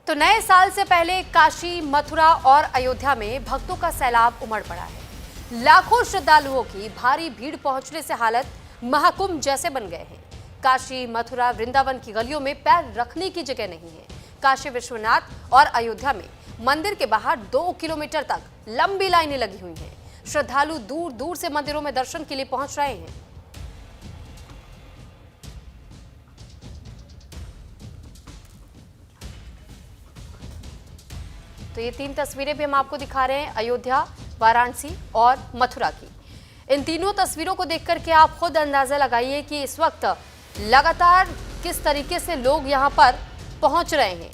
तो नए साल से पहले काशी, मथुरा और अयोध्या में भक्तों का सैलाब उमड़ पड़ा है। लाखों श्रद्धालुओं की भारी भीड़ पहुंचने से हालत महाकुंभ जैसे बन गए हैं। काशी, मथुरा, वृंदावन की गलियों में पैर रखने की जगह नहीं है। काशी विश्वनाथ और अयोध्या में मंदिर के बाहर 2 किलोमीटर तक लंबी लाइनें लगी हुई हैं। श्रद्धालु दूर दूर से मंदिरों में दर्शन के लिए पहुंच रहे हैं। तो ये 3 तस्वीरें भी हम आपको दिखा रहे हैं, अयोध्या, वाराणसी और मथुरा की। इन तीनों तस्वीरों को देखकर के आप खुद अंदाजा लगाइए कि इस वक्त लगातार किस तरीके से लोग यहाँ पर पहुंच रहे हैं।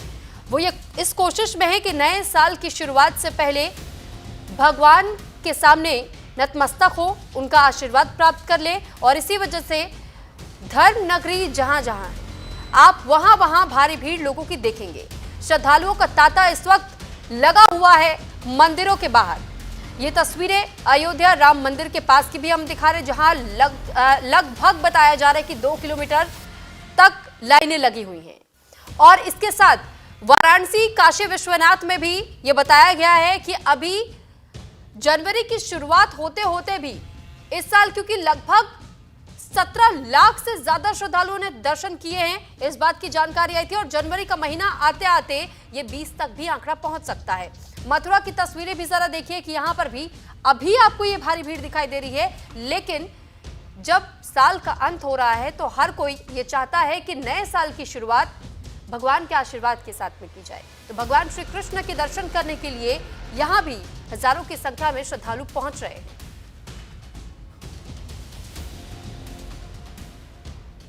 वो ये इस कोशिश में है कि नए साल की शुरुआत से पहले भगवान के सामने नतमस्तक हो, उनका आशीर्वाद प्राप्त कर ले। और इसी वजह से धर्म नगरी जहां जहां आप वहां भारी भीड़ लोगों की देखेंगे। श्रद्धालुओं का तांता इस वक्त लगा हुआ है मंदिरों के बाहर। ये तस्वीरें अयोध्या राम मंदिर के पास की भी हम दिखा रहे हैं, जहां लगभग बताया जा रहा है कि 2 किलोमीटर तक लाइनें लगी हुई हैं। और इसके साथ वाराणसी, काशी विश्वनाथ में भी ये बताया गया है कि अभी जनवरी की शुरुआत होते होते भी इस साल, क्योंकि लगभग 17 लाख से ज्यादा श्रद्धालुओं ने दर्शन किए हैं, इस बात की जानकारी आई थी। और जनवरी का महीना आते आते ये 20 तक भी आंकड़ा पहुंच सकता है। मथुरा की तस्वीरें भी जरा देखिए कि यहां पर भी अभी आपको ये भारी भीड़ दिखाई दे रही है, लेकिन जब साल का अंत हो रहा है तो हर कोई ये चाहता है कि नए साल की शुरुआत भगवान के आशीर्वाद के साथ में की जाए। तो भगवान श्री कृष्ण के दर्शन करने के लिए यहां भी हजारों की संख्या में श्रद्धालु पहुंच रहे हैं।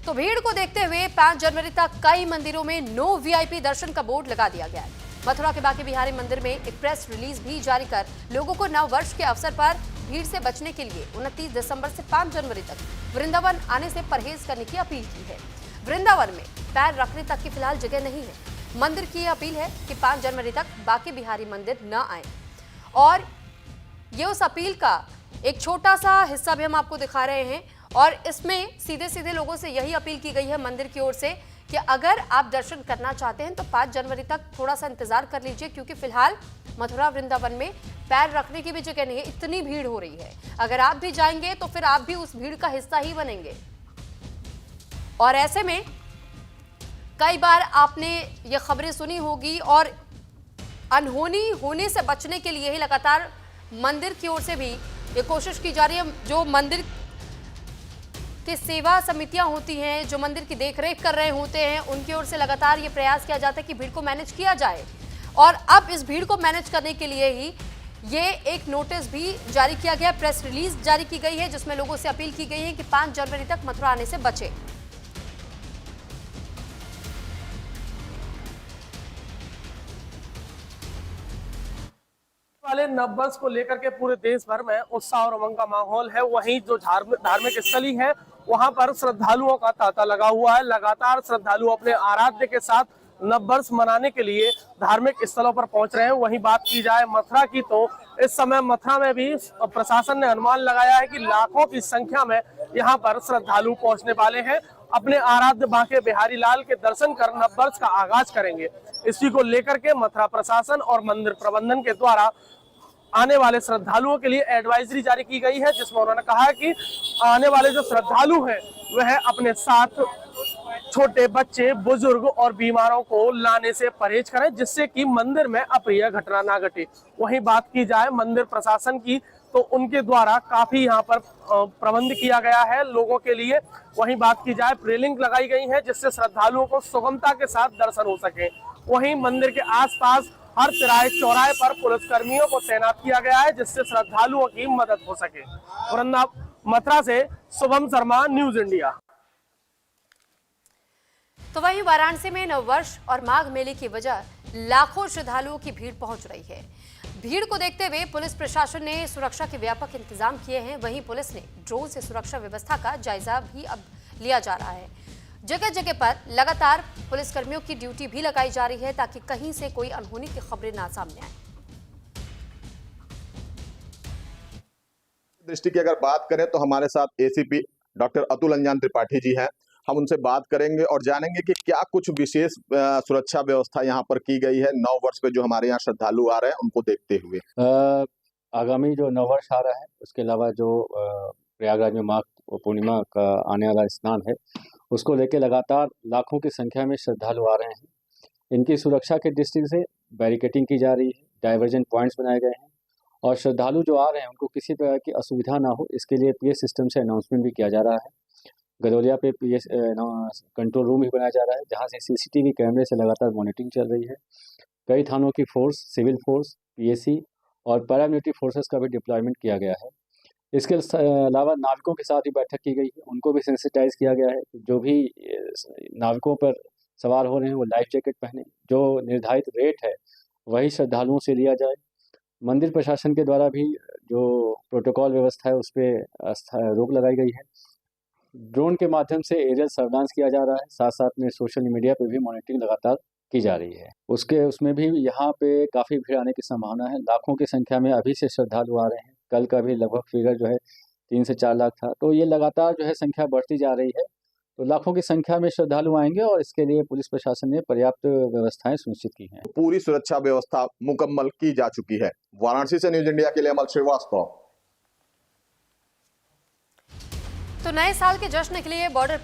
तो भीड़ को देखते हुए 5 जनवरी तक कई मंदिरों में नो वीआईपी दर्शन का बोर्ड लगा दिया गया है। मथुरा के बांके बिहारी मंदिर में एक प्रेस रिलीज भी जारी कर लोगों को नव वर्ष के अवसर पर भीड़ से बचने के लिए 29 दिसंबर से 5 जनवरी तक वृंदावन आने से परहेज करने की अपील की है। वृंदावन में पैर रखने तक की फिलहाल जगह नहीं है। मंदिर की अपील है कि 5 जनवरी तक बांके बिहारी मंदिर न आए। और ये उस अपील का एक छोटा सा हिस्सा भी हम आपको दिखा रहे हैं। और इसमें सीधे सीधे लोगों से यही अपील की गई है मंदिर की ओर से कि अगर आप दर्शन करना चाहते हैं तो 5 जनवरी तक थोड़ा सा इंतजार कर लीजिए, क्योंकि फिलहाल मथुरा, वृंदावन में पैर रखने की भी जगह नहीं है, इतनी भीड़ हो रही है। अगर आप भी जाएंगे तो फिर आप भी उस भीड़ का हिस्सा ही बनेंगे। और ऐसे में कई बार आपने ये खबरें सुनी होगी, और अनहोनी होने से बचने के लिए ही लगातार मंदिर की ओर से भी ये कोशिश की जा रही है। जो मंदिर की सेवा समितियां होती हैं, जो मंदिर की देखरेख कर रहे होते हैं, उनकी ओर से लगातार ये प्रयास किया जाता है कि भीड़ को मैनेज किया जाए। और अब इस भीड़ को मैनेज करने के लिए ही ये एक नोटिस भी जारी किया गया, प्रेस रिलीज जारी की गई है, जिसमें लोगों से अपील की गई है कि 5 जनवरी तक मथुरा आने से बचे। वाले नववर्ष को लेकर के पूरे देश भर में उत्साह और उमंग का माहौल है। वहीं जो धार्मिक स्थली है वहां पर श्रद्धालुओं का तांता लगा हुआ है। लगातार श्रद्धालु अपने आराध्य के साथ नववर्ष मनाने के लिए धार्मिक स्थलों पर पहुंच रहे हैं। वहीं बात की जाए मथुरा की, तो इस समय मथुरा में भी प्रशासन ने अनुमान लगाया है कि लाखों की संख्या में यहाँ पर श्रद्धालु पहुंचने वाले हैं। अपने आराध्य बांके बिहारी लाल के दर्शन कर नववर्ष का आगाज करेंगे। इसी को लेकर के मथुरा प्रशासन और मंदिर प्रबंधन के द्वारा आने वाले श्रद्धालुओं के लिए एडवाइजरी जारी की गई है, जिसमें उन्होंने कहा है कि आने वाले जो श्रद्धालु हैं वह अपने साथ छोटे बच्चे, बुजुर्ग और बीमारों को लाने से परहेज करें, जिससे कि मंदिर में अप्रिय घटना ना घटे। वहीं बात की जाए मंदिर प्रशासन की, तो उनके द्वारा काफी यहाँ पर प्रबंध किया गया है लोगों के लिए। वहीं बात की जाए रेलिंग लगाई गई है, जिससे श्रद्धालुओं को सुगमता के साथ दर्शन हो सके। वहीं मंदिर के आसपास हर तिराहे चौराहे पर पुलिस कर्मियों को तैनात किया गया है, जिससे श्रद्धालुओं की मदद हो सके। मथुरा से शुभम शर्मा, न्यूज इंडिया। तो वहीं वाराणसी में नववर्ष और माघ मेले की वजह लाखों श्रद्धालुओं की भीड़ पहुंच रही है। भीड़ को देखते हुए पुलिस प्रशासन ने सुरक्षा के व्यापक इंतजाम किए हैं। वहीं पुलिस ने ड्रोन से सुरक्षा व्यवस्था का जायजा भी अब लिया जा रहा है। जगह जगह पर लगातार पुलिसकर्मियों की ड्यूटी भी लगाई जा रही है, ताकि कहीं से कोई अनहोनी की खबरें ना सामने आए। दृष्टि की अगर बात करें तो हमारे साथ एसीपी डॉक्टर अतुल अंजान त्रिपाठी जी हैं। हम उनसे बात करेंगे और जानेंगे कि क्या कुछ विशेष सुरक्षा व्यवस्था यहाँ पर की गई है नव वर्ष पे जो हमारे यहाँ श्रद्धालु आ रहे हैं उनको देखते हुए। आगामी जो नववर्ष आ रहा है उसके अलावा जो प्रयागराज में माघ पूर्णिमा का आने वाला स्नान है उसको लेकर लगातार लाखों की संख्या में श्रद्धालु आ रहे हैं। इनकी सुरक्षा की दृष्टि से बैरिकेटिंग की जा रही है, डाइवर्जन पॉइंट्स बनाए गए हैं और श्रद्धालु जो आ रहे हैं उनको किसी प्रकार की असुविधा ना हो इसके लिए पीएस सिस्टम से अनाउंसमेंट भी किया जा रहा है। गदौलिया पे पीएस कंट्रोल रूम भी बनाया जा रहा है जहाँ से सीसीटीवी कैमरे से लगातार मॉनिटरिंग चल रही है। कई थानों की फोर्स, सिविल फोर्स, पीएसी और पैरामिलिट्री फोर्सेस का भी डिप्लॉयमेंट किया गया है। इसके अलावा नाविकों के साथ भी बैठक की गई है, उनको भी सेंसिटाइज किया गया है। जो भी नाविकों पर सवार हो रहे हैं वो लाइफ जैकेट पहने, जो निर्धारित रेट है वही श्रद्धालुओं से लिया जाए। मंदिर प्रशासन के द्वारा भी जो प्रोटोकॉल व्यवस्था है उस पर रोक लगाई गई है। ड्रोन के माध्यम से एरियल सर्विलांस किया जा रहा है, साथ साथ में सोशल मीडिया पे भी मॉनिटरिंग लगातार की जा रही है। उसमें भी यहाँ पे काफ़ी भीड़ आने की संभावना है। लाखों की संख्या में अभी से श्रद्धालु आ रहे हैं। कल का भी लगभग फिगर जो है 3 से 4 लाख था, तो ये लगातार जो है संख्या बढ़ती जा रही है। तो लाखों की संख्या में श्रद्धालु आएंगे और इसके लिए पुलिस प्रशासन ने पर्याप्त व्यवस्थाएं सुनिश्चित की हैं। पूरी सुरक्षा व्यवस्था मुकम्मल की जा चुकी है। वाराणसी से न्यूज इंडिया के लिए अमल श्रीवास्तव। तो नए साल के जश्न के लिए बॉर्डर पर